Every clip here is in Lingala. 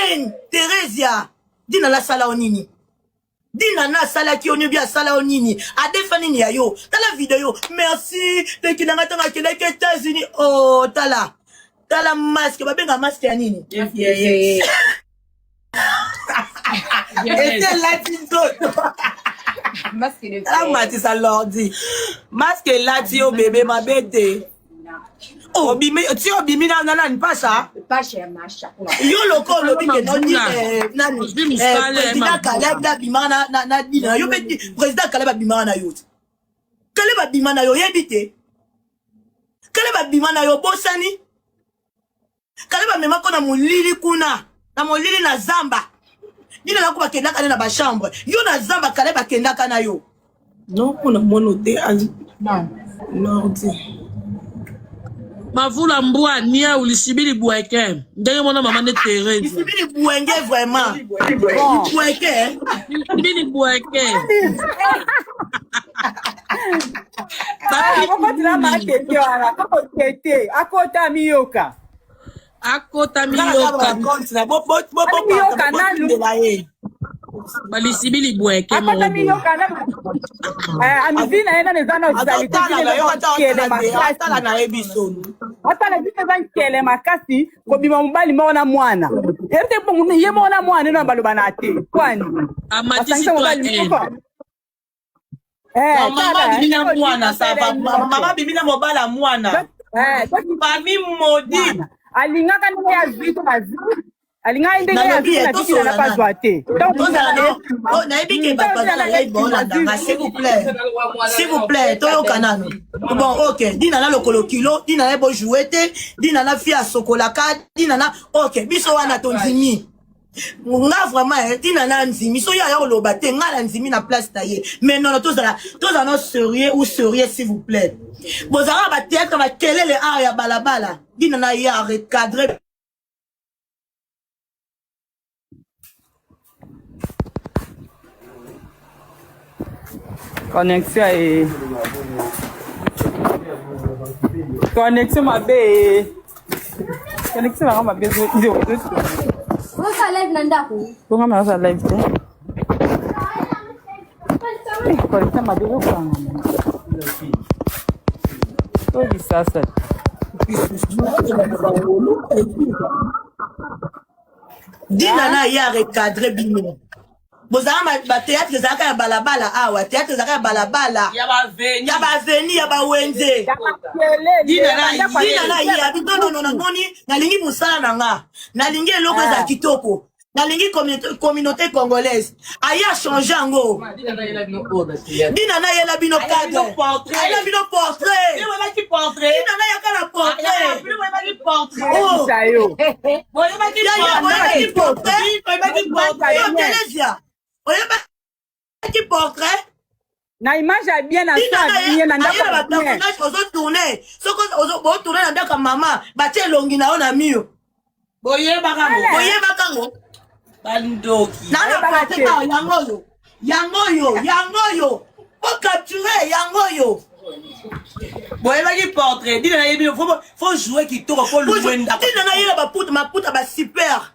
reine Theresia dina la sala onini dina na sala ki onyo bia sala onini adefa nini ya yo tala video merci de kinanga tanga kele ke États-Unis oh tala masque babenga masque ya nini était là masque de la matisa l'ordi masque là ti o bébé ma bête oh bimi ti o bimi na ni pasha pasha masha yo loko lobi ke noni nani président Caleb da bimana na dina yo beti président Caleb bimana yo Caleb bimana yo yebite Caleb bimana yo bosani Caleb mema ko na mulili kuna na mulili na zamba dina na ko bakenda kana na ba chambre yo na zamba Caleb bakenda kana yo non kuna monote non Mavula mbwa nia ulisibili bweke. Ndenge mwana mama ne Thérèse. Ulisibili bwenge vraiment. Bweke. Ulisibili bweke. Comment tu l'as marqué là? Comment tete? Akota miyoka. Akota miyoka. Miyoka nalu. Balisibili bweke. Akota miyoka na. Amivina ena nezana hospitality kele makasi na ebisonu. Atala vite zan kele makasi ko bima mubali maona mwana. Erte pongu ye maona mwana no baloba na te. Kwani? Amatisi toi mama bimina mwana sava mama bimina mobala mwana. Mami modi. Alingaka ndenge ya vitu mazi. Alinga ndenge ya vitu na tiki na pas voter. Donc na ebike papa na s'il vous plaît toyo kanano. Bon OK, dina na lokolo kilo, dina na bo jouete, dina na fia sokolaka, dina na OK, biso wana tonzimi. Nga vraiment dina na nzimi, so ya yo loba te nga na nzimi na place taillé. Mais non tozala no sérieux ou sérieux s'il vous plaît. Bozara ba théâtre ba kelele ya balabala. Dina na ya recadrer connexion et connexion ma bé connexion ma bé zéro ça live nanda ko ma ça live te connexion ma bé ko to di sasa dina na ya recadrer bino bozama ba théâtre zaka ya balabala awa théâtre zaka ya balabala ya ba veni ya ba wenze dina na ya bitono na ngoni nalingi musala nanga nalingi eloko za kitoko nalingi communauté congolaise aya changer ngo dina na yela bino cadre ayela bino portrait dina na yakala portrait oh sayo oyeba ki portrait na image ya bien na ça bien na ndaka ozo tourner soko ozo tourner na ndaka mama batie longi na ona mio boyeba kango bandoki na portrait yango yo o capturer yango yo boyeba ki portrait dina na yebi faut jouer ki toko faut louer ndako dina na yela maputa ba super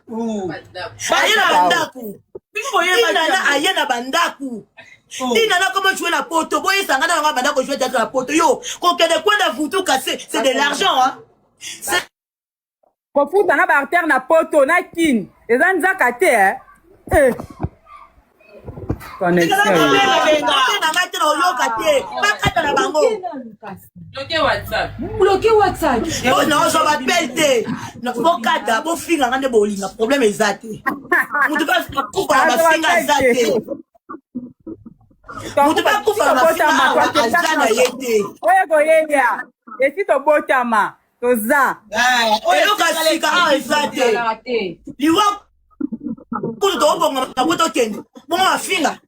ayela bandaku Dina ayena bandaku. Dina na comment jouer la poto. Boye sangana nga bandako jouer dans la poto yo. Ko kede quoi na futu cassé, c'est de l'argent hein. C'est ko futa na ba artère na poto na kin. Ezanza kate eh. Connexion. Bloquer WhatsApp. Oh non, je m'appelle te. Non, faut kata, faut finir ngande bolinga. Problème exacté. Mutu ba kufa ba finga exacté. Mutu ba kufa ba finga azana yete. Oya go yenya. Esi to botama. Toza. Oyo kasika exacté. Liwa kuto to bonga na kuto kende. Bonga finga.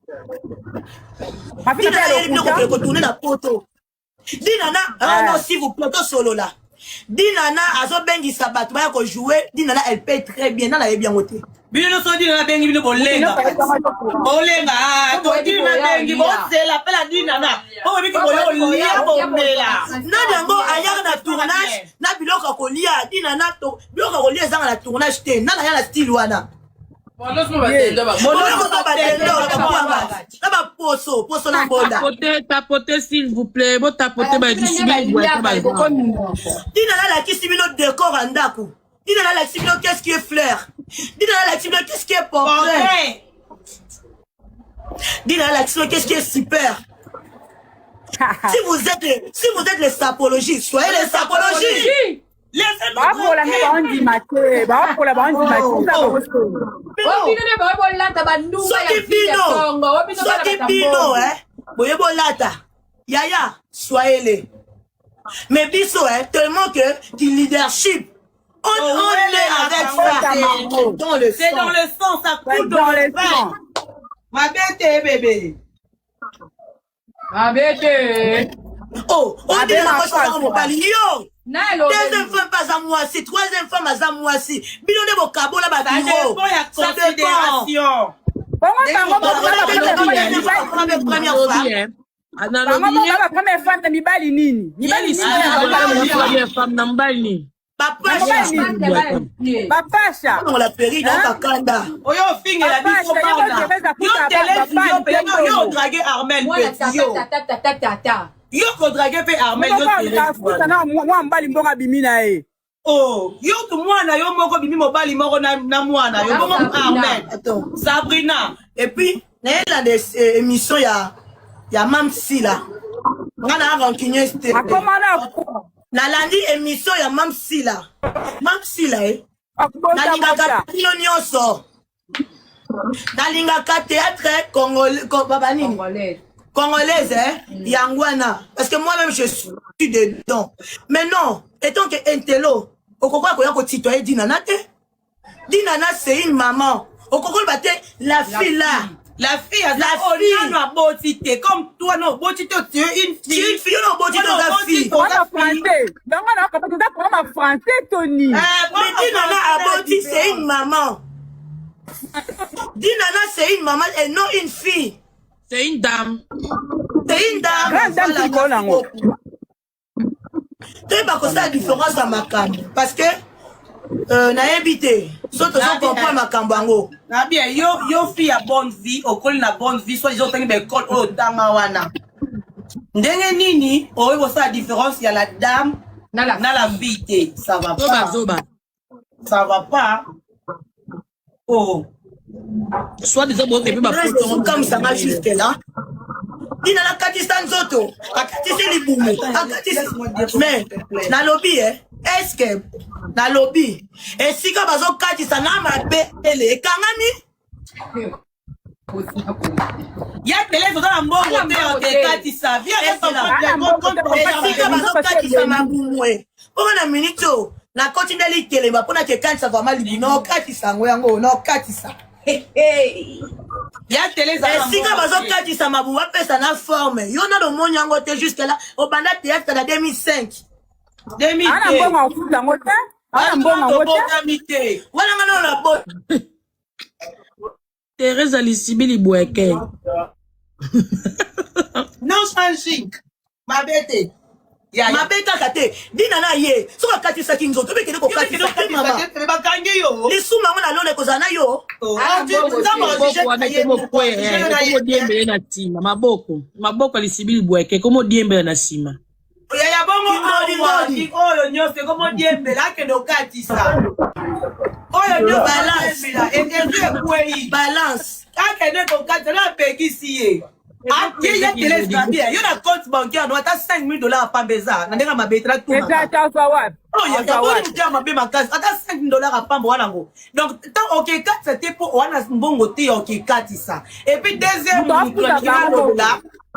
Dina ko tourner na poto. Dina na non s'il vous plaît solo là. Dina na azo bengi sabat ba ko jouer. Dina na elle paye très bien na la bien moté. Bino so dina na bengi bino bolenga. Bolenga to dina bengi bo c'est la pela dina na. O bi ko yo lia bombela. Na dango aya na tournage na biloko ko lia dina na to biloko ko lia zanga na tournage te na ya na style wana. Tapotez, s'il vous plaît. Bon, tapotez, bah, du civil, Dina la kisibino décor andako. Dina la kisibino qu'est-ce qui est fleur. Dina la kisibino qu'est-ce qui est portrait. Dina la kisibino qu'est-ce qui est super. Si vous êtes les sapologistes, soyez les sapologistes. Yaya, soyez-les. Mais biso, tellement que du leadership, on est avec ça. C'est dans le sang, ça coule dans le sang. Ma bête, bébé. Ma bête. Oh, on dit la moitié mon pali. Yo. Deuxième femme pas à moi si, troisième femme à moi si. Bilon de vos cabos là-bas. Ça dépend. Première fois. On l'a péri dans ta canda. Oyo fing la yo dragué Armel. Yo ko dragué pe Armel oh, yo to mwana yo moko bimi mobali moko na mwana yo moko Armel. Sabrina et puis na la des émissions ya Mamsi là. Ngana rankinye c'était. Na landi émission ya Mamsi là. Mamsi là na linga kino nyonso. Na linga ka théâtre congolaise yangwana parce que moi-même je suis dedans. Mais non, étant que intello, au kokwa ko yako titoyer Dinana te. Dinana c'est une maman. Au kokwa baté la fille là. La fille a beauté comme toi non beauté tu es une fille non beauté la fille. On a français. Donc on a capable de français Tony. Mais Dinana a beauté c'est une maman. Dinana c'est une maman et non une fille. C'est une dame. C'est une dame. Tu pas que ça la différence à ma cam parce que na invité surtout on comprend ma cambango na bien yo fille à bonne vie au col na bonne vie soit ils ont tenu école au tanga wana ndenge nini o yo ça la différence il y a la dame na la vie ça va pas ça va pas oh soit des hommes qui peuvent comme ça va jusque là Dina la Katistan Zoto, a Katisi Liboumou, a Katisi. Mais, na lobby, est-ce que, na lobby, et si ka bazo Katisa na ma pe, ele, kangami? Ya télé, dans la mort, de Katisa, viens, et si ka bazo Katisa ma boumoué. Pour une minute, na continue les télé, ma pona que Katisa va mal, non, Katisa, non, Katisa. Ya télé ça si ka bazo kati sa mabu wa pesa na forme yo na do monyango te jusque là au banda théâtre de 2005 2000 ana mbonga ofuta ngota ana mbonga ngota wala ngana na bo Teresa Lisibili Boueke non changing ma bête ya ma bête kate dina na ye so ka kati sa kinzo to beke ko kati sa mama ba kangi yo li suma ngona lole ko zana yo maboko Lisibili Boueke komo diembe na sima ya bongo oyo nyose komo diembe la ke do kati sa oyo nyo balance la et kwei balance akene ko kati na pekisi ye ah, il y a des bien. Il y a un compte bancaire, on a $5 000 à Pambeza. On a ma bétra tout. Oh, il y a ma case. On a $5 à Pambo. Donc, tant OK 4 c'était pour on a un bon côté OK 4 ça. Et puis deuxième là,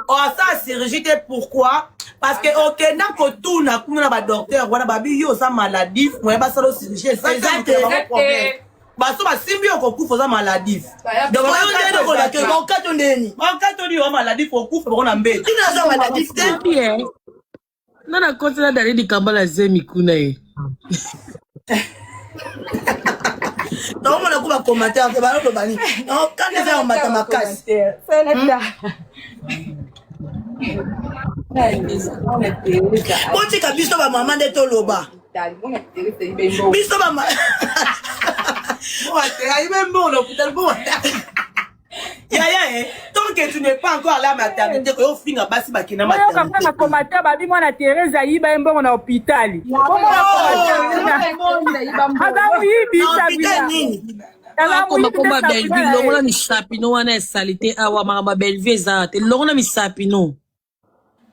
on ça c'est rejeté pourquoi? Parce que OK na ko tout na kuna ba docteur, wana ba bi yo sa maladie, moi ba ça aussi c'est ça c'est problème. Baso ba simbi okokufa za maladif. Donc on est ko la ke ko katondeni. On katoni wa maladif okufa ko na mbete. Ina za maladif te bien. Nana kotela dali di kambala zemi kuna e. Donc on a ko ba commentaire ke ba lo bani. Non quand les gens mata makasi. C'est là. On ti ka biso ba maman de toloba. Biso ba même bon l'hôpital bon. Yaya, tant que tu n'es pas encore à la maternité, que tu finis à passer à la maternité. Quand on commentaire, babi moi na Thérèse Aïba mbongo na hôpital. Comment Komba Belleville longola misapino wana esalite awa mama Belleville ezate longola misapino.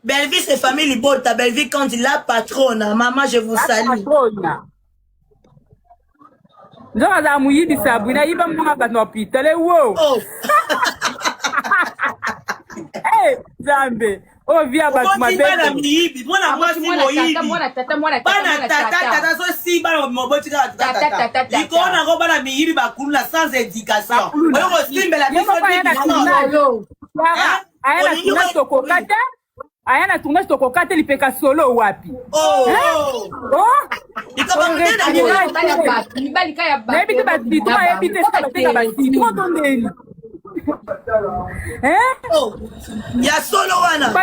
Belleville c'est famille Libota, Belleville quand il la patronne, maman je vous salue. Nzonga za muyibi sabuna yiba mbongo ba na hôpital wo. Eh Zambe. Oh via ba ma bana miyibi, mwana mwasi moyibi. Bana tata so si bana moboti tata. Ikona ko bana miyibi bakulula sans éducation. Oyo ko simbela biso di. Ayana tunga stoko kate lipeka solo wapi. Ya solo wana.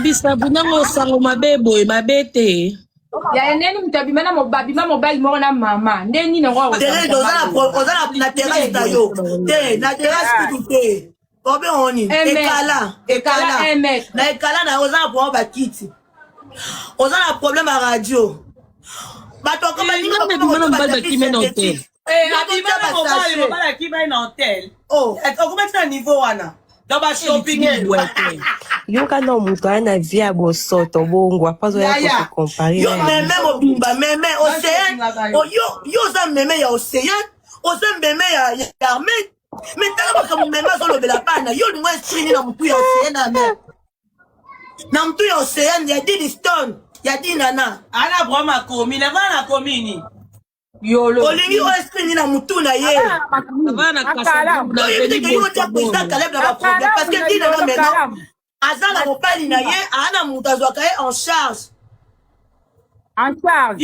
Bisabu nango sango mabebo e mabete. Ya neni mutabimana mobabima mobile mo na mama. Ndeni no wa. Terrain ozala na terrasse tayo. Na terrasse tout. Obe oni ekala na ekala na oza pour ba kiti oza na problème à radio bato comme ninga ba kimena hotel abima mobala kimena hotel comment tu niveau wana dans ba shopping yoka no muto ana via bosoto bongo apazo ya ko comparer yo meme mobimba meme océan yo za meme ya océan oza meme ya armée. Mais t'as pas comme même sur le bana yo ni moi screen na mtu ya océan na mtu ya océan ya di stone ya di nana ala broma komi na bana komini yolo olingi o screen na mtu na ye bana kasa na veni yo ta pisa Caleb na ba problème parce que di nana maintenant azala mopali na ye ana mtu azwaka ye en charge. En charge.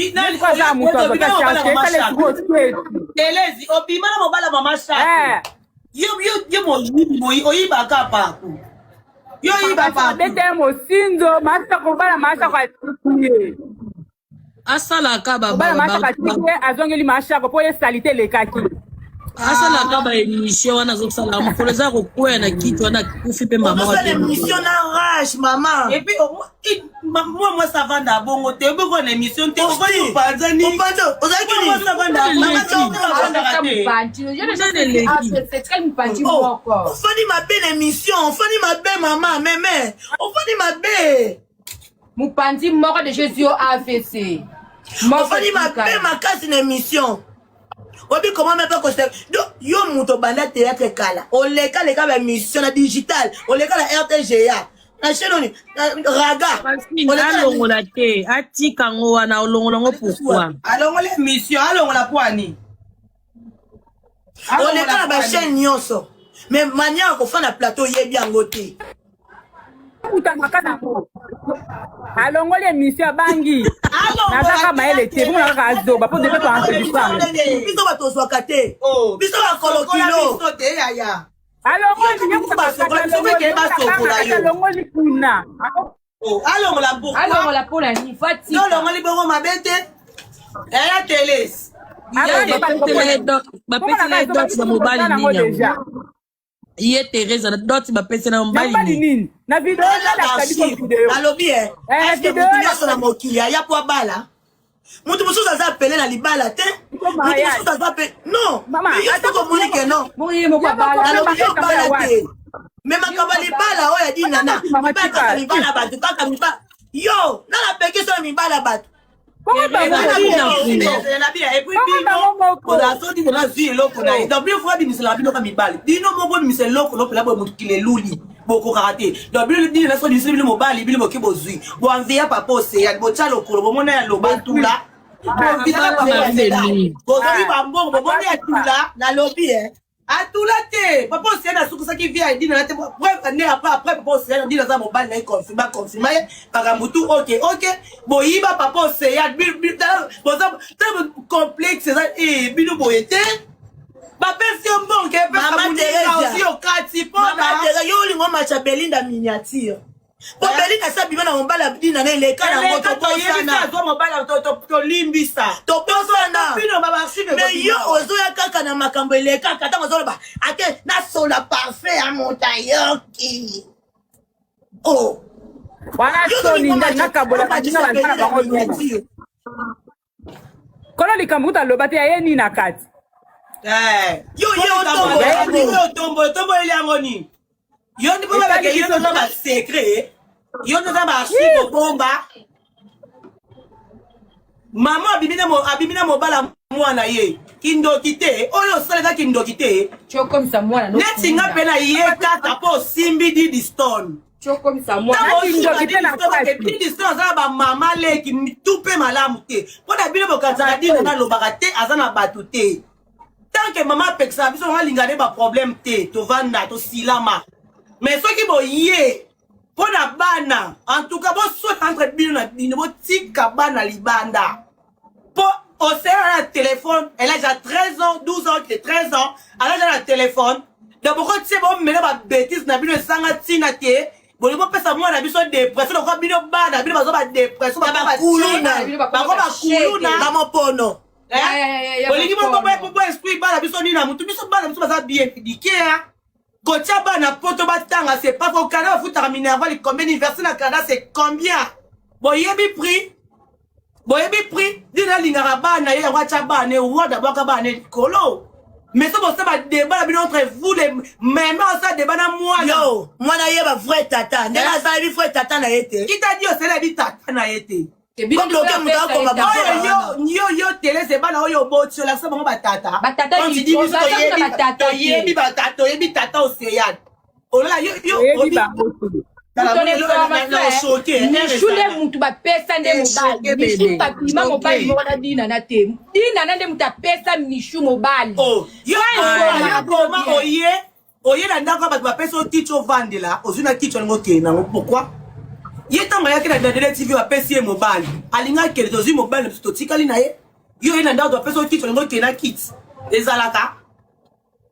Elezi obima na mobala mama charge. Yo oyiba kapa. Yo oyiba pa. Bete mo sindo masa ko bala masa ko atiye. Asala ka baba. Bala masa ko atiye azongeli masa ko poye salite le kaki. Asala ka ba émission wana zo sala mkoleza ko kwena kitu wana kufipe mama wa. C'est émission na rage maman. Et puis moi ça va d'abord te beaucoup une émission te ko ni panzani. O panzo, ozaki ni ça va d'abord. Fani ma belle émission, fani ma belle maman, mémé. On fani ma belle. Mupanzi mort de Jésus AVC. On fani ma belle ma casse une émission. Obi comment même pas constater yo muto banda théâtre kala on les kala mission na digital on les kala RTGA na chaîne raga on les longola te atika ngo wana olongolongo pourquoi alongola mission alongola poani on les kala ba chaîne nyonso mais manière ko fa na plateau yebi angote alongoli émission bangi nazaka maele te bongo nakaka azoba po depe biso bato ozwaka te biso bakolokilo alongoli kuna alongola mpona ni fati olongoli bongo mabe te eya teles bapetela edot na mobali nini Iye Thérèse na doti ba pese na mbali nini na video na lobby est-ce que vous pouvez sur la mokia ya po bala mutu musu za appeler na libala te mutu musu za appeler non il faut que monique non moye mo bala na lobby bala te même akaba libala oya di nana ba libala ba kaka miba yo na la peke so mibala ba Atulate, papa c'est na suku saki via dit na te bref né après papa c'est dit na mobile na confirmer par mutu OK boyiba papa c'est ya bon ça complexe ça et bino boyete papa c'est bon que maman Thérèse aussi au kati po maman Thérèse yo lingo matcha Belinda miniature Bobeli na sa bima na mobala bidina na leka na moto posana. Zo mobala to limbisa. To posana. Pino baba archive. Mais yo ozo ya kaka na makambo leka kata mozo ba. Ate na sola parfait à montayoki. Oh. Wana soni na kabola kadina bana bango nyeti. Kono likambuta lobate ayeni na kati. Yo tombo ile angoni. Yo ndi baba ke yo no ba secret. Yo no ba archive bomba. Mama abimina mobala mwana ye. Kindo kite. Oyo sala kindo kite. Choko msa mwana no. Neti nga pena ye kaka po simbi di stone. Choko msa mwana. Kindo kite na kwasi. Di stone za ba mama leki tupe malamu te. Pona bino bokatana dina na lobaka te azana batu te. Tant que maman peksa biso nga lingane ba problème te to vanda to silama. Mais ceux qui vont yé pour la bana, en tout cas, vous soit entre bino na bino, vous tika bana libanda. Pour au sein téléphone, elle a déjà 13 ans, 12 ans, 13 ans, elle a déjà le téléphone. Donc pourquoi tu sais bon mais là bêtise na bino sanga tina te, bon vous pesa moi na biso dépression, donc bino bana, bino bazo ba dépression, ba kuluna, ba kuluna, na mopono. Bolingi mo esprit bana biso ni na mutu biso bana biso baza bien éduqué hein. Kotia bana poto batanga c'est pas au Canada futa minerva les combien d'universités na Canada c'est combien boyebi prix dina lingara bana ye wacha bana ou d'abord ka bana kolo mais ça bon ça va débat entre vous les même ça débat na moi yo moi na ye ba vrai tata ndena ça bi vrai tata na yete qui t'a dit c'est la bi tata na yete comme l'autre muta ko ba yo télé c'est bana yo botio la ça bon batata Batata on dit biso yebi batata yebi tata océan oh là yo Nishule mutu ba pesa nde mobali. Nishu papima mobali mwana dina na te. Dina nande muta pesa nishu mobali. Oh, yo koma oye na ndako ba ba pesa oticho vandela, ozuna kicho ngoke na pourquoi? Yetanga yake na Dandele TV ba pesa ye mobali. Alinga kele tozi mobali to tikali na ye. Yo na ndako ba pesa oticho ngoke na kit.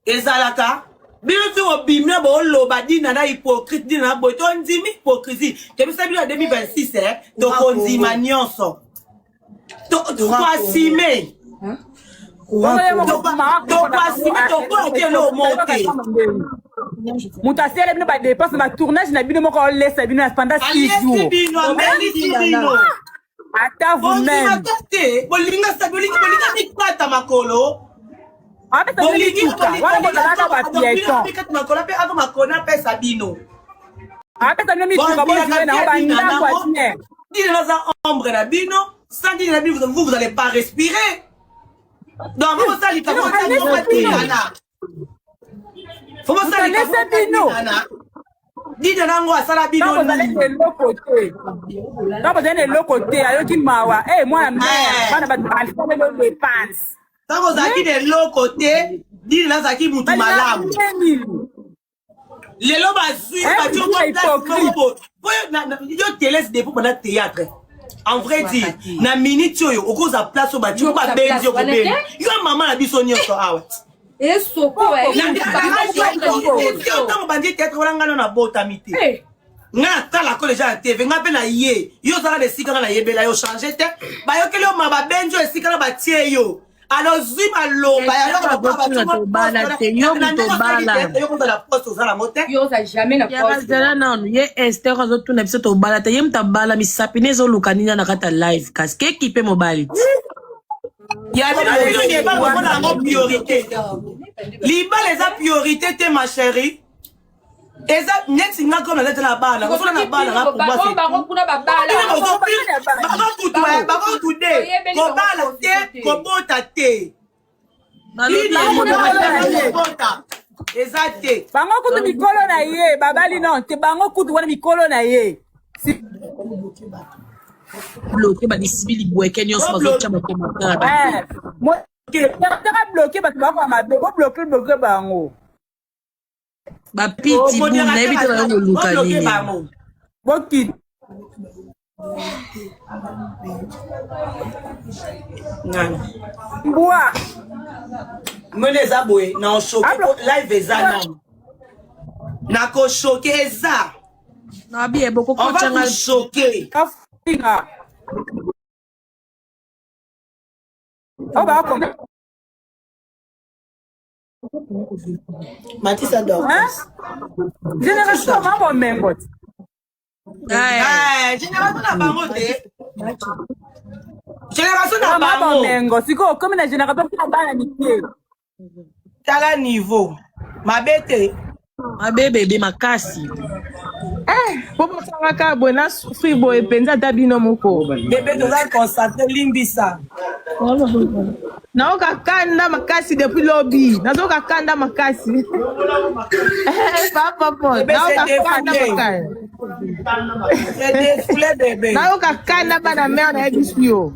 Ezalaka. Bino tu obimna bo loba dina na hypocrite dina na boy to ndimi hypocrisie. Depuis ça bino 2026 to konzima nyonso. To asime. Mutasele bino ba dépense ba tournage na bino moko laisse bino pendant 6 jours. Ata vous-même. Bolinga sa bolinga ni kwata makolo. Avec ta ligue, voilà mon alaka ba piéton. Makona pesa bino. Avec ta ligue, tu vas voir na ba ndako atine. Dina na za ombre na bino, sans dire na bino vous allez pas respirer. Donc vous allez pas faut vous allez laisser bino. Dina nango asala bino. Quand vous allez de l'autre côté. Quand vous allez de l'autre côté, ayoki mawa. Eh moi mère, bana ba alifanya le dépense. Quand vous allez de l'autre côté, dina zaki mutu malamu. Les lobes yo télé depuis pendant théâtre. En vrai dire, na minute yo au cause de place au bâtiment ba benzi yo ben. Yo maman na biso nyonso awa. Et soko Na bandi théâtre wala ngana na botamité. Na tala ko les gens TV nga pe na ye. Yo sala de sika na yebela yo changer te. Ba yo kele ma ba benzi yo sika na ba tie yo. Alors zima lo ba ya lo ba bala te yo mutobala yo za jamais na poste ya non ye Esther zo tuna biso to bala te ye mutabala misapine zo lukanina na kata live kaske équipe mobile ya ni ba ko na ngo priorité liba les a priorité te ma chérie eza net nga ko na leta na bala ko na bala na ba kuna ba bala ba ko today ko bala te ko bota te exacte bango kutu mikolo na ye babali non te bango kutu wana mikolo na ye bloqué ba disibili bweke nyonso bazocha ba commentaire mo ke tera bloqué ba ba mabe ko bloqué bango ba piti bu na ebite ba ngo lukani boki nani mbwa mene za boye na choqué live eza na ko choqué eza Na bien beaucoup On va vous choquer. Kafinga. Oh bah comment? Mathis adore. Génération maman mengot. Génération na bango te. Génération na Maman bango. mengo. Siko comme na génération na bana nikie. Tala niveau. Mabete. bébé makasi. Popo sangaka bona fribo epenza tabino moko. Bébé doza constater limbisa. Naoka kanda makasi depuis lobby. Nazoka kanda makasi. Papa po. Naoka kanda makasi. C'est défoulé bébé. Naoka kanda bana mère na ebisio.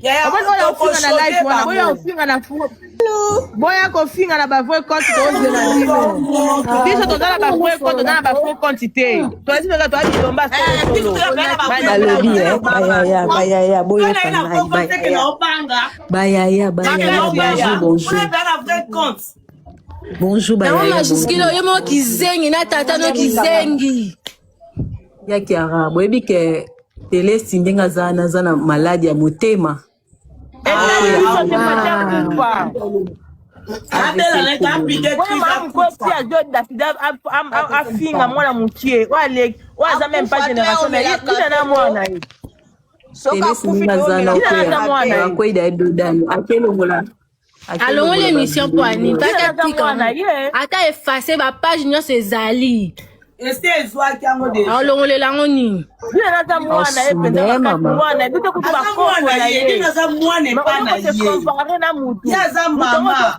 Yaya Oya ofinga na live wana. Oya ofinga na fu. Boya kofinga na ba vrai compte to na dino. Biso to na ba vrai compte na ba faux quantité. To esi to a bilomba solo. Balobi bayaya boya bayaya bonjour bonjour bayaya majiskilo yo mo kizengi na tata no kizengi ya kiara boyebi ke Telesi ndenga zana maladi ya motema. Afinga mwana mukie wale waza même pas génération mais il na mwana yi Telesi ndenga zana kwa kwenda dodani akelongola alongo l'émission pour ani pas ata effacer ba page nyonso ezali ese ezwaki yango deja alongolelango nini nata mwana ependa mwana bite kutu bakoko na ye naza mwana epana ye compare na mutu yaza mama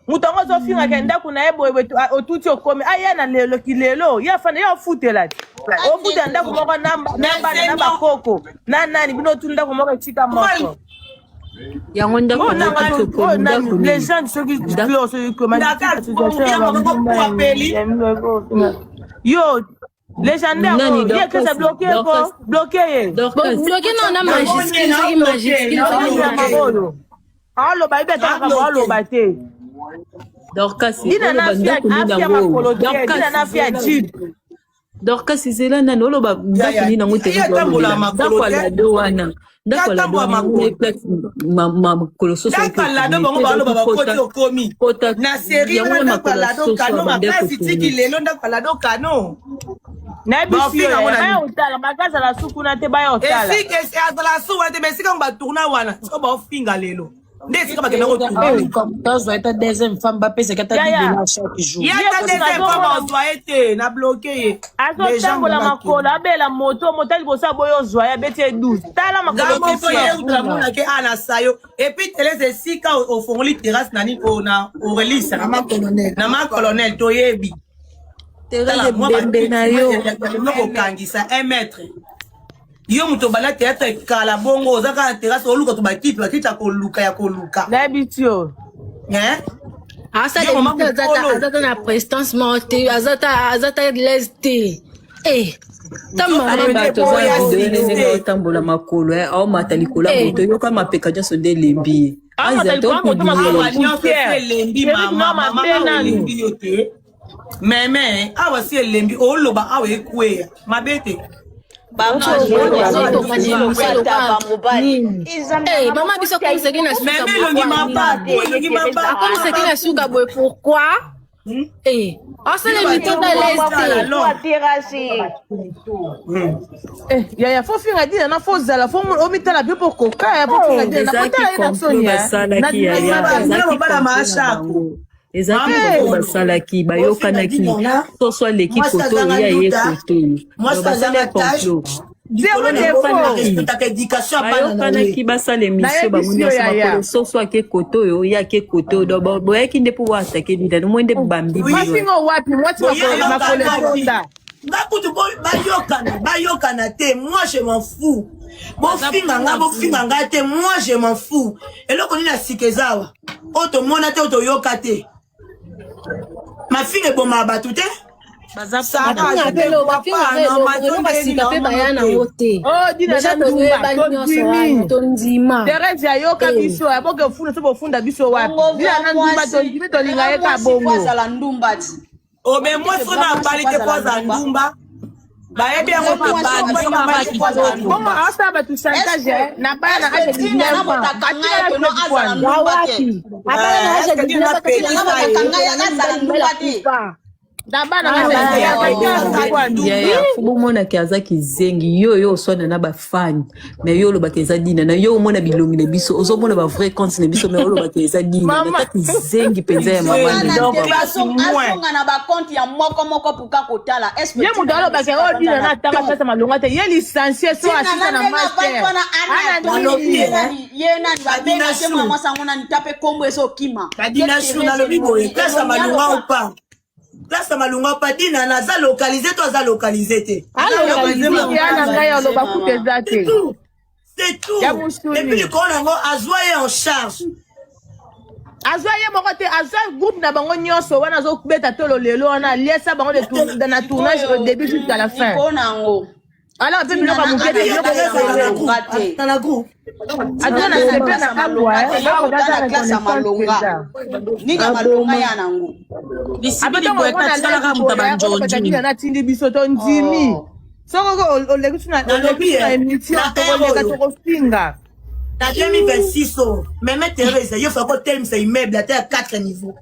mutongo zofinga kenda kuna ebo otuti okomi aya na lelo kilelo ya fana ya futela ofuta ndako moko na bakoko na nani bino tunda ko moko tika moko yango ndako na les gens ceux qui disent que yo légendaire il y a que ça bloqué bloqué non na magique allo ba ibeta ka allo ba te Dorcas ina na fia jib Dorcas zela na nolo ba ndako ni nango te ndako la do wana ndako la do ma koloso so ndako la do bango ba lo ba koti okomi na série wana ndako la do kano makasi tiki lelo ndako la do kano na bisi ya otala makaza la suku na te ba ya otala efike azala suku wana te mesika ba tourna wana so ba ofinga lelo ndesika bakena ko tourna Tozo eta deuxième femme ba pesa kata dibela chaque jour ya ta deuxième femme ozwa ete na bloqué azotambola makolo abela moto motali bosa boyo ozwa ya beti 12 tala makolo mona ke ana sayo et puis telese sika ofongoli terrasse nani ona Aurélie na ma colonel toyebi terrasse bembe na yo no kangisa 1 mètre yo muto bala théâtre kala bongo ozaka terrasse oluka to bakiti bakita koluka ya koluka na bitio asa de azata na prestance morte azata leste tambola makolo au matalikolo moto yo kama peka nyoso de lembi meme awa si elembi oloba awa ekweya mabete mama biso komiseki na suka komiseki na suka boye pourquoi osele mitoto leste yaya fo finga dina na fo zala fo omitala bi poko kaya fo finga dina na kota ina sonia ezaki basalaki bayokanaki toso aleki koto ya ye koto basala complot bayokanaki basala émission bango nyonso makolo soso ake koto oyo ya ke koto oyo boyaki nde mpo boatake dida nomoi nde bambi bayokana te moi je m'en fous bofinga nga te moi je m'en fous eloko nini asika ezawa oyo tomona te oyo toyoka te mafinga eboma bato te terese ayoka biso aboke ofunda so bofunda biso wapi dina na ndumba tondimi tolinga ye ka bongo obe moi so na bali te poza ndumba Bah, eh bien, on peut pas. Bon, ça va tout chantage. N'a pas la âge de 19 ans. Fomonaki azaki zengi yo oswana na bafani mais yo olobaka eza dina na yo omona bilongi na biso ozomona ba vrai compte na biso mais olobaka eza dina na kati zengi penza ya mama na ba compte ya moko puka kotala ye mutu alobaka o dina na tanga pesa malonga te ye licencié so asisa na master ye na babena te mama sango na nitape kombo eso kima kadina shuna lobi boye pesa malonga ou pas. Là, ça m'a longuement pas dit, nana, ça localisé, toi, ça localisé, t'es. C'est tout. Et puis, quand on a joué en charge. Azoye mokote azoye groupe na bango nyonso wana zo kubeta tolo lelo wana liesa bango de tournage au début jusqu'à la fin. Alors peut biloko mukete dans la groupe. Adona sepe na kabwa ba kodata classe malonga. Ni na malonga ya nango. Bisibili boeta tsala ka mutabanjonji. Na tindi bisoto ndimi. Soko olekutuna émission to kofinga. En 2026, même Thérèse, il faut que tel c'est immeuble à 4 niveaux.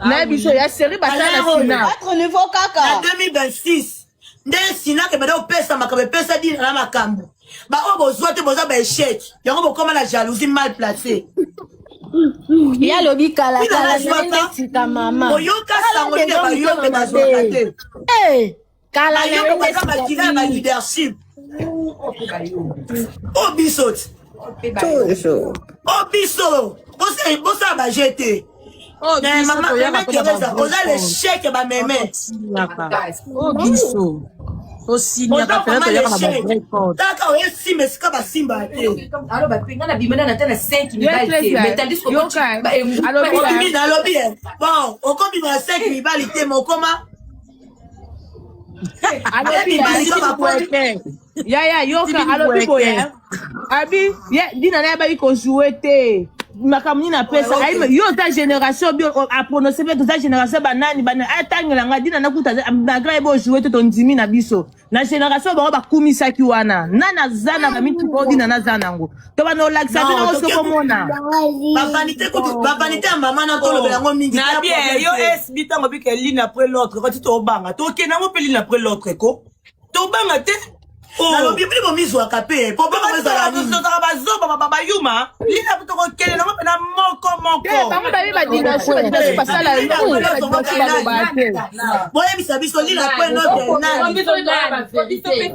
Na biso ya série batana sina. 4 niveaux kaka. En 2026, ndé sina ke bado pesa makabe pesa di na makambo. Ba o bozwa te boza ba échec. Yango bokoma la jalousie mal placée. Ya lobi kala na tika mama. Oyoka sango ni ba yo pe bazwa te. Kala na ba leadership. O bisot. Oh biso, bosa ba jeté. Oh maman, on a le chèque ba mémé. Oh biso. Aussi ni aka pela to ya ba record. Taka o esi mesika ba simba te. Alors ba pinga na bimena na tena 5000 balite. Mais tandis que alors na lobby. Bon, on combine na 5000 balite mon comment? Ya yoka alo bibo ya. Abi ya dina na ba iko jouer te. Makamuni na pesa aime yo ta génération bio a prononcer pe ta génération banani bana atangela nga dina na kuta na gra ebo jouer te ton dimi na biso. Na génération ba kumisa ki wana. Nana zana ba mitu ko dina na zana ngo. To ba no laksa te no so komona. Ba vanité maman na to lobela ngo mingi. Na bien yo SB tango bi ke l'une après l'autre quand tu to banga. To ke na mo pe l'une après l'autre ko. To banga te. Na lobi bi bo mizo akape. Po ba mo za ni. To ta ba zo ba yuma. Lina to ko kele na mo pe na moko. Ba mo ba bi ba dina so ba sala boye bisabiso lina pe no de na. Biso to ya ba vérité.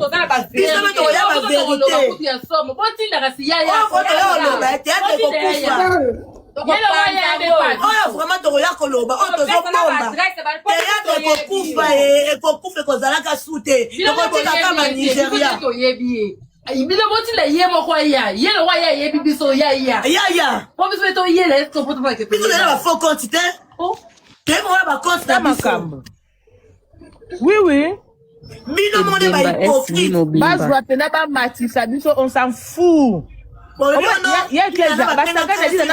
Vraiment tokoya koloba oyo tozomomba teyatre ekokufa ekozalaka su te tokotikaka banigéria ibile botila ye moko ya ye lo ya ye bibiso ya po biso to ye le to poto ke biso le ba faux compte te te mo ba compte na makambo oui bino monde ba hypocrite bazwa pena ba matisa biso on s'en fout. Il y a quelques gens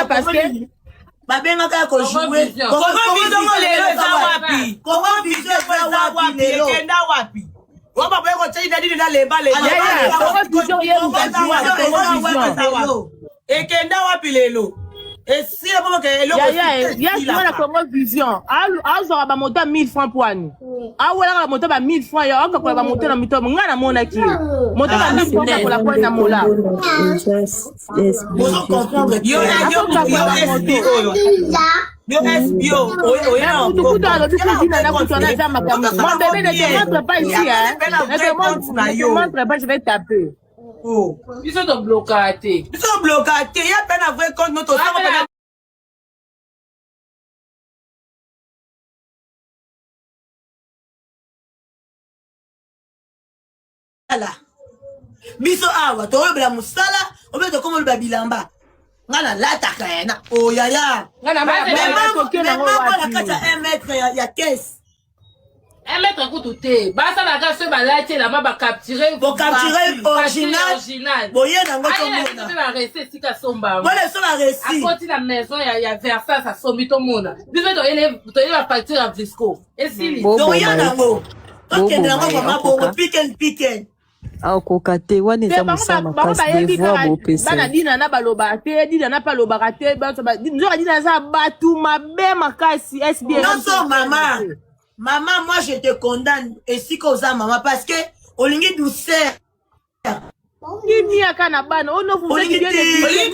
parce que babengaka ya kojouer comment vision ekenda wapi oba boye ko tshina dini na lemba ekenda wapi lelo esila bobo ke eloko ya Congo Vision azora ba moto 1000 francs poani awela ka moto ba 1000 francs ya okakola ba moto na mito ngana mona ki moto ba 1000 francs kola kwa na mola vous comprendre yo SBO oya tout à l'heure tu dis na kutona za makambo mon bébé ne montre pas ici hein ne montre pas je vais taper. Oh, ils sont bloqués. Ils sont bloqués. Il y a peine à vrai compte notre sang. Voilà. Biso awa, to yobela musala, obeto komo le babilamba. Ngana lata kana. Oh yaya. Ngana ba la kata 1 mètre ya caisse. Un mètre coûte tout. Basta la casse balati la maba capturer. Pour capturer original. Boye nango tomona. Tu vas rester si ka somba. Voilà, ça va rester. À côté la maison il y a Versailles ça sombi tout monde. Biso to ele va facture à Visco. Et si boye nango. bakende nango mama bongo piken akoka te wana eza mosala makasi devoir bopesa bana dina na baloba te dina na palobaka te nzoka dina aza batu mabe makasi SBN non so maman moi je te condamne esika oza mama parce que olingi douceur Kimi aka na bana ono vous êtes bien les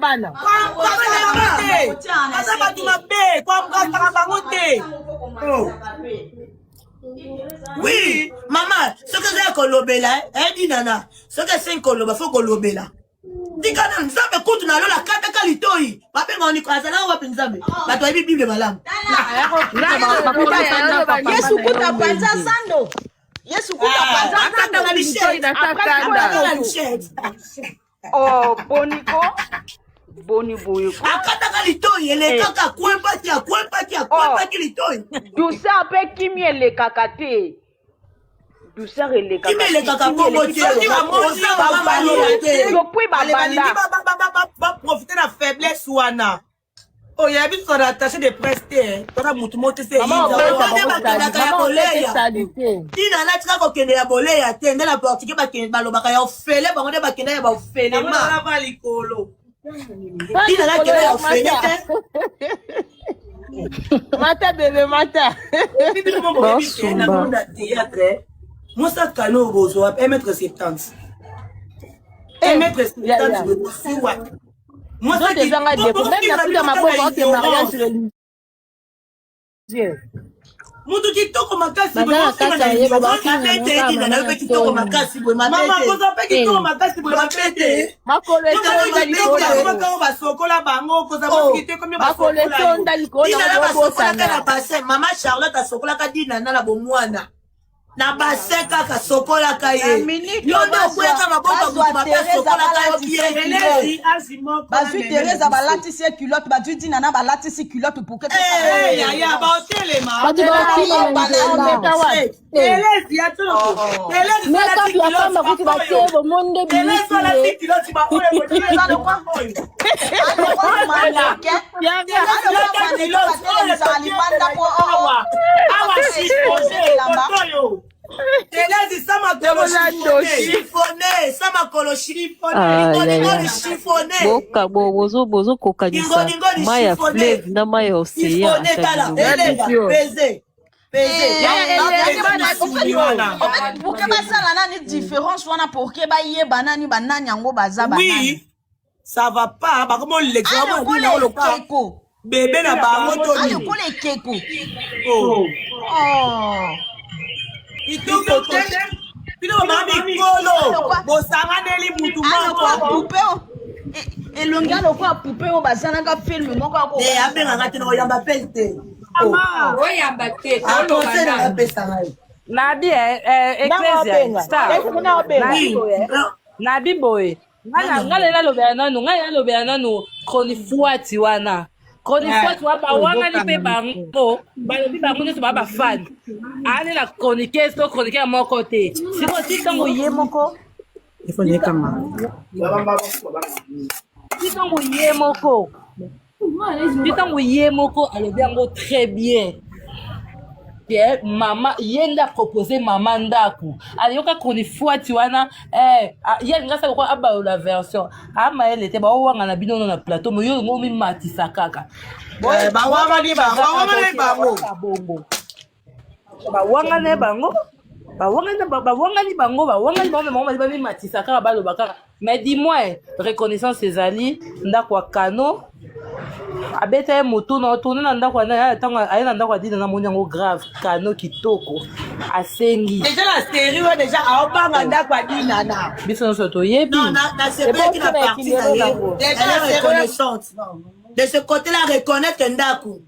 bana oui maman ce que j'ai kolobela dit nana ce que c'est koloba faut kolobela dikana nzambe kutu na lola kata litoi babenga oni kwa sana wa pinzambe bato bibi bible malamu Yesu kuta panza sando Yesu kuta panza akata na bichette oh boni boyo akata litoi ele kaka kwempaki litoi douceur pe kimi ele kakate douceur ele kakate kimi ele kaka bongo te yo puis babanda ba profiter la faiblesse wana oh ya biso na attaché de prester para mutu mote se ina na tika ko kende ya boleya te ndela portugais ba kende balobaka ya ofele bango de ba kende ya ba ofele ma ba likolo ina na kende ya ofele mata bébé mata bibi no mo bibi na monde théâtre Moussa Kano Bozo 1m70 1m70 moi ça des gens à dire même la plus de ma pauvre qui est mariage sur le mutu kitoko makasi mama koza pe kitoko makasi boye mapete makolo basokola bango koza bakiteko mio basokola mama Charlotte asokolaka dina na bomwana na bassin kaka sokola kaye yondo kweka maboko sokola kaye basu Teresa balatisi culotte baduti nana balatisi culotte pour que ya ba hotelema Teresa ya to Teresa la femme kuti batebo monde Teresa la culotte ba oyo boka bozo kokanisa mai ya fleuve na mai ya océan pourquoi basala nani différence wana pourquoi bayeba nani banani yango baza banani ça va pas ba comme l'exemple bébé na bango to ayo ko le keko itoko pino mami kolo bosanganeli mutu moko poupe elonga lokwa poupe o bazanaka film moko ako abenga tena oyamba pelte oyamba te akonsela pesa ngai nabi ecclesia star nabi boy ngala lobela nanu chronifuati wana chronifuati wa bawangani mpe bango balobi bango nyonso baa bafani ani na chronique to chronique ya moko te siko ti ntango ye moko titango ye moko alobi yango très bien ye mama ye nda proposé mama ndako aliyoka chronifuati wana ye alinga sala kwa abalola version amayele te bawanga na bino na plateau moyo ngo mimatisa kaka bawangani bango babimatisa kaka baloba kaka mais dis-moi reconnaissance ezali ndako ya kano abeta ye motu na otourne na ndako ntango aye na ndako adina na moni yango grave kano kitoko asengi déjà la série wa déjà aobanga ndako adina na biso nyonso toyebi na sepeki na partie na ye déjà la reconnaissante de ce côté là reconnaître ndako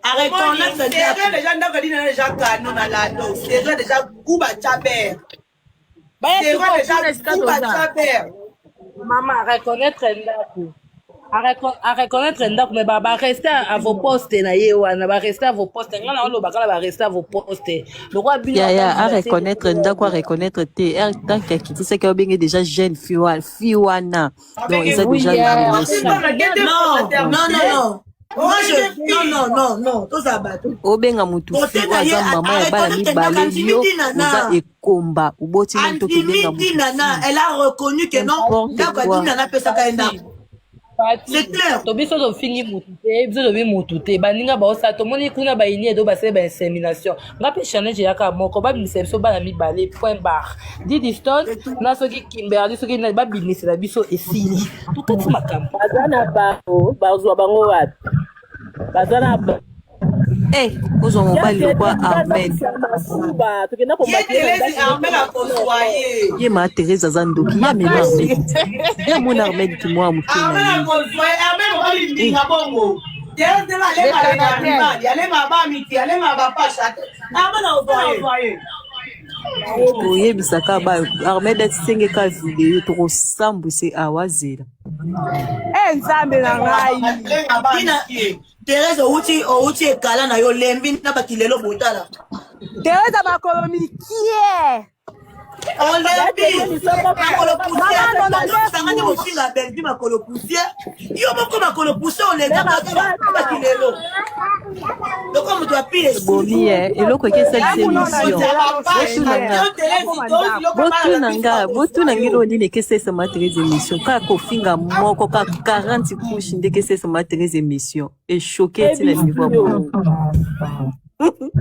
a reconnaître ndako déjà ndako adina na déjà kano na lando c'est déjà kuba chaber mama reconnaître ndako a reconnaître ndako mais bareste à vos postes na ye wana bareste à vos postes nga na olobaka na bareste à vos postes lokwa bino a reconnaître ndako a reconnaître te tant que qui c'est que bien déjà jeune fille wana donc ils ont déjà non Non, tout ça bateau. Obenga mutu fi waza mama ya bala mibale yo oza ekomba uboti mutu kobenga mutu. Nana, elle a reconnu que non, d'accord, Nana peut ça c'est clair. To biso do fingi mutute, biso do bi mutute. Baninga ba osa to moni kuna ba ini do ba se ba insémination. Ngapi challenge yaka moko ba biso bala mibale point barre. Didi Stone na soki Kimberly soki na ba binisi la biso esili. To kati makambo. Bazana ba o, bazwa bango wat. Bazana ba. Ozo mobali kwa Ahmed. Ye ma Teresa Zandoki, ya mema Ahmed. Ya mon Ahmed ki mwa mukina. Oye bisaka ba Ahmed atsenge ka video to sambuse awazela. Nzambe na ngai. Teresa outi ekala na yo lembi na bakilelo botala. Teresa makolo mikie. On lembi. Makolo poussière. Sangane mofinga belbi makolo poussière. Yo moko makolo poussière on les gars bakilelo. Donc on doit pile. Boni eloko ke cette émission. Botu nangilo ndine ke c'est ma Teresa émission. Ka kofinga moko ka 40 couches ndeke c'est ma Teresa émission. Et choqué ti na niveau.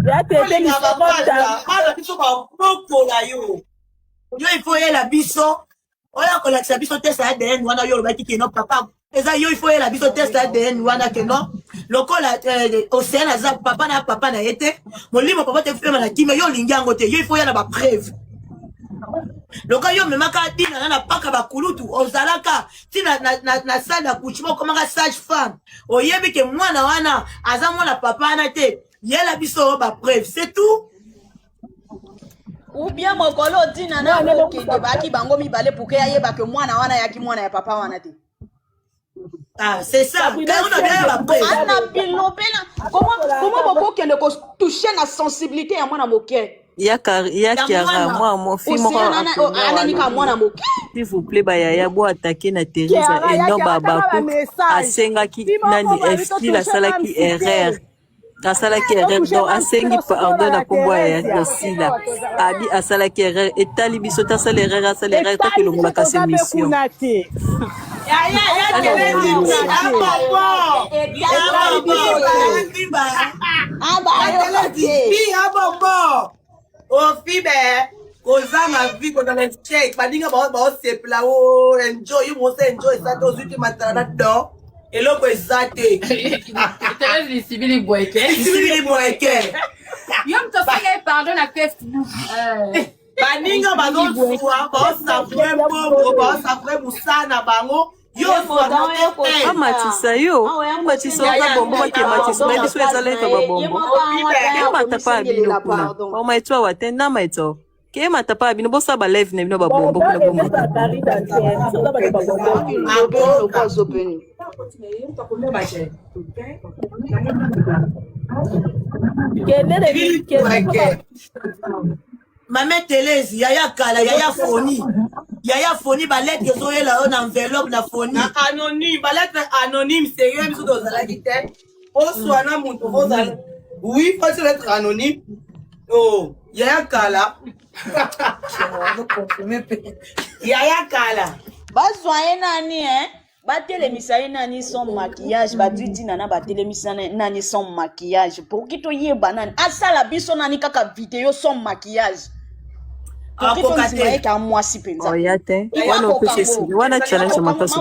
Ya tete ni sokota. Yo il faut y la biso. Oya ko la biso test ADN wana yo ba ki no papa. Eza yo il faut y la biso test ADN wana ke no. Lokola océan aza papa na été. Molimo papa te fema na kime yo lingango te. Yo il faut y na ba preuve. Loka yo memaka dina na paka bakulutu ozalaka tina na sada kuchimo komanga sage femme. Oyebi ke mwana wana aza mwana papa na te. Yela biso ba preuve, c'est tout. Ou bien mokolo dina na okende baki bango mibale pour que ayeba que mwana wana yaki mwana ya papa wana te. Ah, c'est ça. Quand on a bien la preuve. Ana pilopena. Comment boko kende ko toucher na sensibilité ya mwana moke. Ya kiara moi fille moko ananika mwana moke. S'il vous plaît ba yaya bo attaquer na Teresa et non baba asenga ki nani FT la sala ki erreur. Asala ki erreur donc asengi pardon na kombo ya sila. Abi asala ki erreur et tali biso ta sala erreur ta ke longola ka mission. Koza ma vie ko dans le check badinga ba se pla o enjoy mo se enjoy ça to zuti matana do eloko ezate Teresa ni sibili boyeke. Yo mtosanga pardon na Facebook. Baninga bazo suwa ba sa fremo ba sa fremo sana bango yo amatisa yo amatisa ka bombo ke matisa mais biso ezala ka bombo ke matapa bino kuna o maitwa watenda maitwa ke matapa bino bosa ba live na bino ba bombo kuna bombo Maman Thérèse, yaya kala, yaya phony, ba lettre zoé là en enveloppe na phony. Anonyme, ba lettre anonyme, sérieux, miso do zala kite. O swana muntu ozala. Oui, faut lettre anonyme. Oh, yaya kala. Yaya kala. Bazwa nani batelemisa nani sans maquillage badudi nana batelemisa nani sans maquillage pour que to yeba nani asala biso nani kaka vidéo sans maquillage. Wana challenge mataso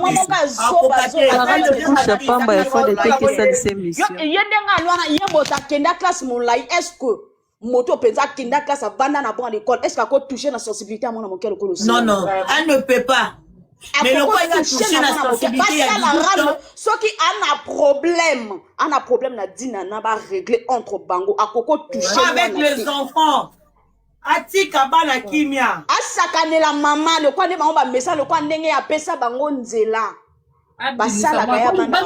kusha pamba ya fois de teke ça de ces missions. Yedenga lwana yebota kenda classe molai est-ce que moto penza kenda classe banda na bon l'école est-ce qu'ako toucher la sensibilité à mon mon cœur. Non, elle ne peut pas. Mais le quoi il a touché la sensibilité ce qui a un problème na dina na ba régler entre bango akoko toucher avec les enfants. Atika bana kimia. Asakane la maman le quoi ne ba message le quoi ndenge ya pesa bango nzela. basalaka ya bana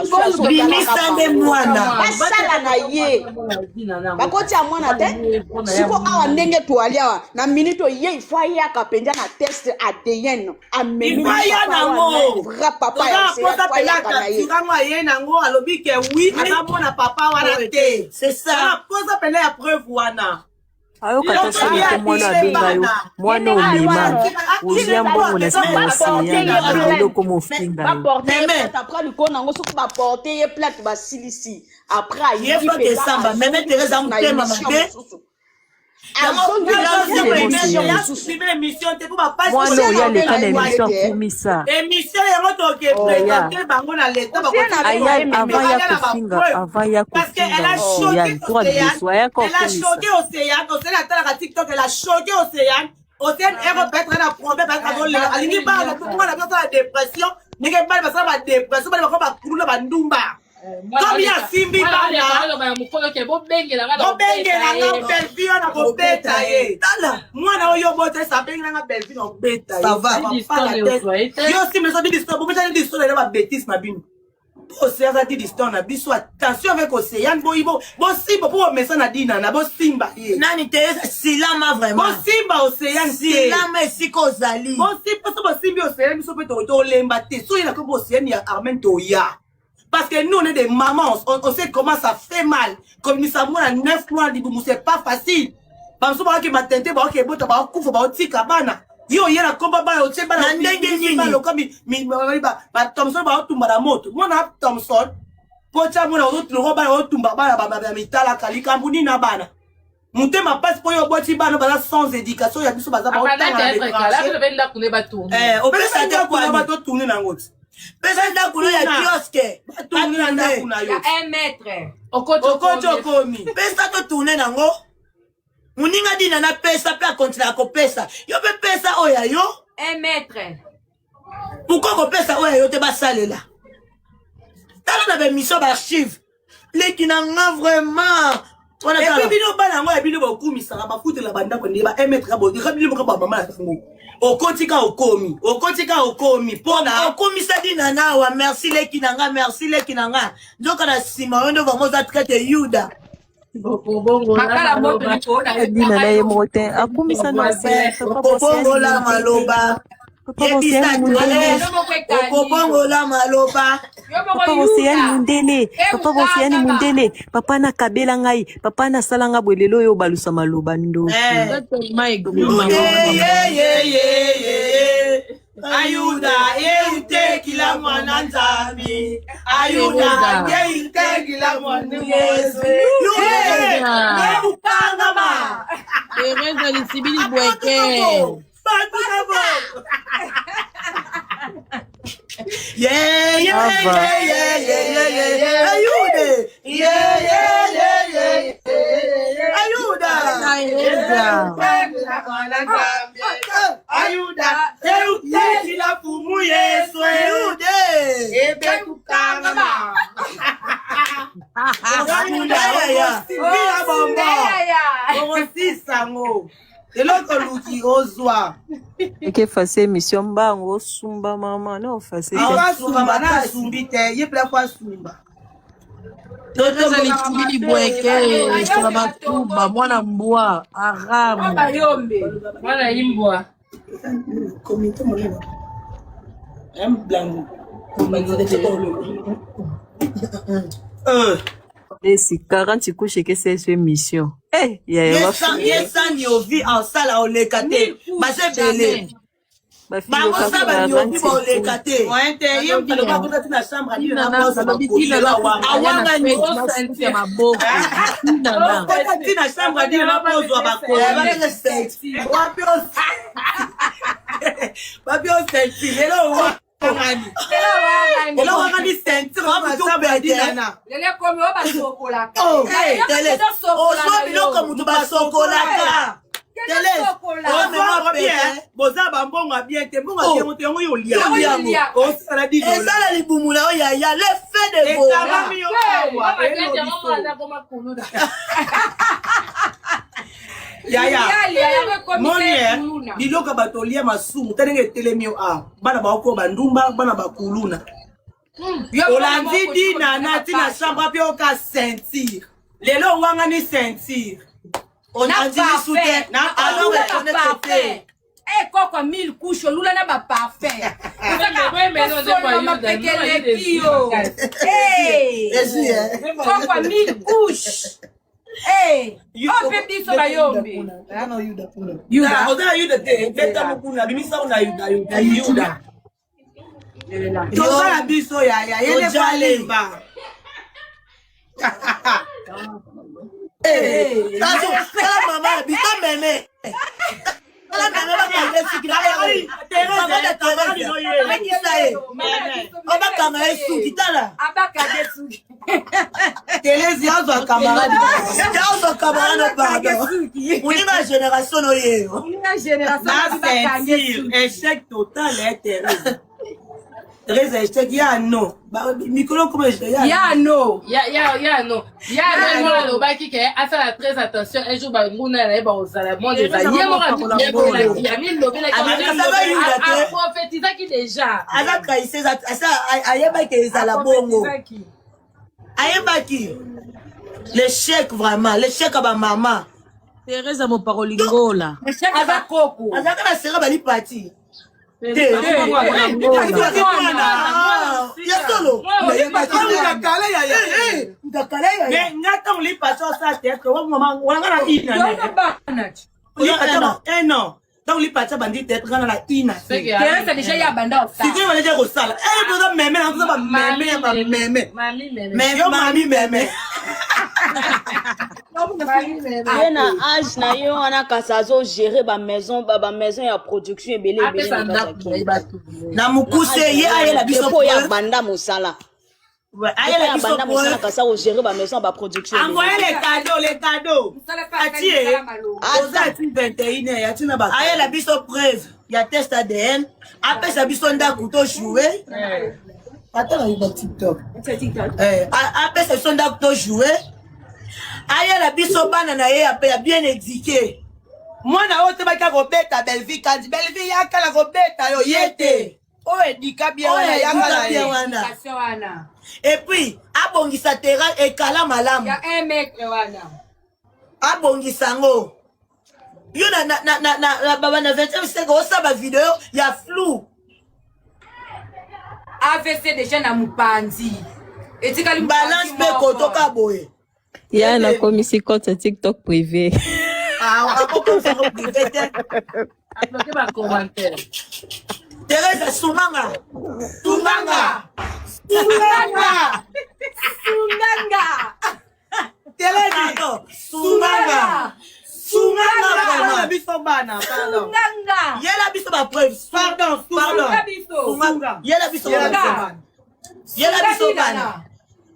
bimisa nde mwana basala na ye bakoti ya mwana te siko awa ndenge toali awa na minute ye ifo ayaka mpenza na test ADN aya nango papa ayaka na ye tirango aye nango alobi ke oui azamona papa wana te c'est ça poza pene ya preuve wana ayokata soki te mwana abenga yo mwana omema ozia mbongo na nsima eloko mofinga après likolo nango soki baporte ye plate basilisi après ye samba meme teresa motema mabe mwana oyo aleka na émission akumisa avant ya kofinga avant ya kofinga Océane droit de beso ayaka okumisa elle a choqué Océane. Océane est repète la problème parce que alingi ba na tout le monde a besoin de dépression, nige ba parce que la dépression ba ba kula ba ndumba. Comme il y a Simbi bana. Bengela belle vie na ko beta ye. Mwana oyo bote sa bengela belle vie na beta ye. Ça va. Yo si me so di disturb, vous me di disturb ba bêtise na bino. Océane a dit l'histoire na biso attention avec Océane boibo bo simba pour mettre na dina na bo simba nani Teresa silama vraiment bo simba Océane silama esiko zali bo simba so bo simbi Océane biso pe to lemba te so ina ko bo Océane ya Armen to ya parce que nous on est des mamans on sait comment ça fait mal comme nous savons à 9 mois di bu c'est pas facile ba so ba ke matente ba ke bota ba kufa ba tika bana yo yera komba ba oche bana ndenge nini ba lokomi ba Thompson ba otumba na moto mona Thompson pocha mona otumba ba otumba ba mitala kalika mbuni na bana mutema passe po yo boti bana ba sans éducation ya biso baza ba otanga opesa te ko ba to tourner na ngoti pesa nda kuno ya kiosque ba tourner na kuna yo 1 mètre okocho komi pesa to tourner nango muninga dina na pesa pe a continue ko pesa yo pe pesa oya yo 1 mètre pourquoi ko pesa oya yo te ba salela tala na be mission d'archive leki na nga vraiment et puis bino bana ngo ya bino ba kumisa ba fute la banda ko ndi ba 1 mètre bo ka bino ka ba mama na ngo okotika okomi pona okomisa dina na wa merci leki na nga nzoka na sima ondo ba moza traite Yuda dina na ye mote akumisa na okobongola maloba okobongola maloba papa Océane mundele papa na kabela ngai papa na salanga bwelelo oyo balusa maloba ndo Ayuda yeute kila mwana nzambi Ayuda yeute kila mwana Yesu ukangama Teresa lisibili bweke Ayuda kila fumu Yesu eloko luki ozwa eke fase émission mbango osumba mama na ofase awasumba na asumbi te ye pla kwa sumba Teresa lisibili bweke kwa batuba mwana mbwa aramu mwana imbwa komite molema blanco Desi 40 couches que c'est une émission. Eh, il y a Yesani ovi en salle au lekate. Base belé. Bango saba ni ovi au lekate. Ointe yo palo ba kuta na chambre ali na posa ba kuila awanga ni osenti ya maboko. Nana. Kuta tina chambre ali na posa ba kuila. Ba sexy. Wapi osenti. Lelo wa Hello, wangani ceinture wa tobe dina. Lele komi wa basokolaka. Oh, tele. Ozo biloko mutu basokolaka. Tele. Ozo bien. Boza bambonga bien te mbonga bien mutu yango yolia. O sala di. Esala libumula o ya le fait de beau. Ekabami yo awa. Yaya. Monier, biloko batolia masumu, tenenge telemio a. Bana ba ko bandumba, bana ba kuluna. olandi dina nati na chambre api oka ceinture lelo ongwangani ceinture onandili soute alors ekonete koko 1000 couches olula na baparfum koko 1000 couches ope biso bayombi ozala yuda te beta mokuna bimisa na yuda tozala biso yaya yele balemba tala mama bisa meme obakanga esuki tala telezi azwa camarade pardon moninga génération oyeyo na ceinture échec total Thérèse Thérèse échec ya no mikolo comme ya no alobaki ke asala très attention un jour banguna na ye bakozala monde prophétisaki déjà aza traise ayebaki ezala bongo ayebaki l'échec vraiment l'échec ya bamama Thérèse moparolingola aza koko azaka na sera bali pati nga ntango lipati osala teatre wanga na ina ntango lipati abandi teatre ngana na ina Thérèse déjà ya banda sikoyo baleja kosala toza meme nakoza bameme ya bameme yo mami meme ye na age na ye wana kasi azogere bamaison ya production ebele na mokuse ye ayela biso po ya banda mosala ayela biso mosala kasi azogere bamaison ya baproduction envoye le cadeau atie oza ati 21 yatina bato ayela biso preuve ya test ADN apesa biso ndako tojoue atala yiba tiktok apesa biso ndako tojoue ayela biso bana na ye ya bien éduqué mwana oyo te baka kobeta belvi kandi belvi yakala kobeta yo ye te oyo edika bien wana yakala bien wana et puis abongisa terrain ekala malamu ya un mec wana abongisa ngo yo na baba na 20e siècle osaba video ya flou AVC déjà na mupanzi etikali balance pe kotoka boye ya nakomisi compte TikTok privé bloqué ba commentaire Thérèse sunganga Thérèse sunganga biso bana pardon yela biso ba preuve pardon yela biso bana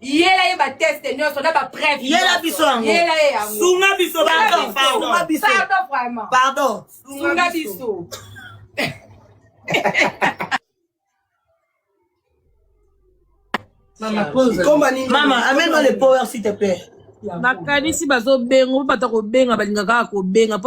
yela ye bateste nyonso na bapreuve yela biso yango sunga biso pardon sunga biso Maman, amène-moi le power s'il te plaît. makanisi bazobenga bata kobenga balingaka kobenga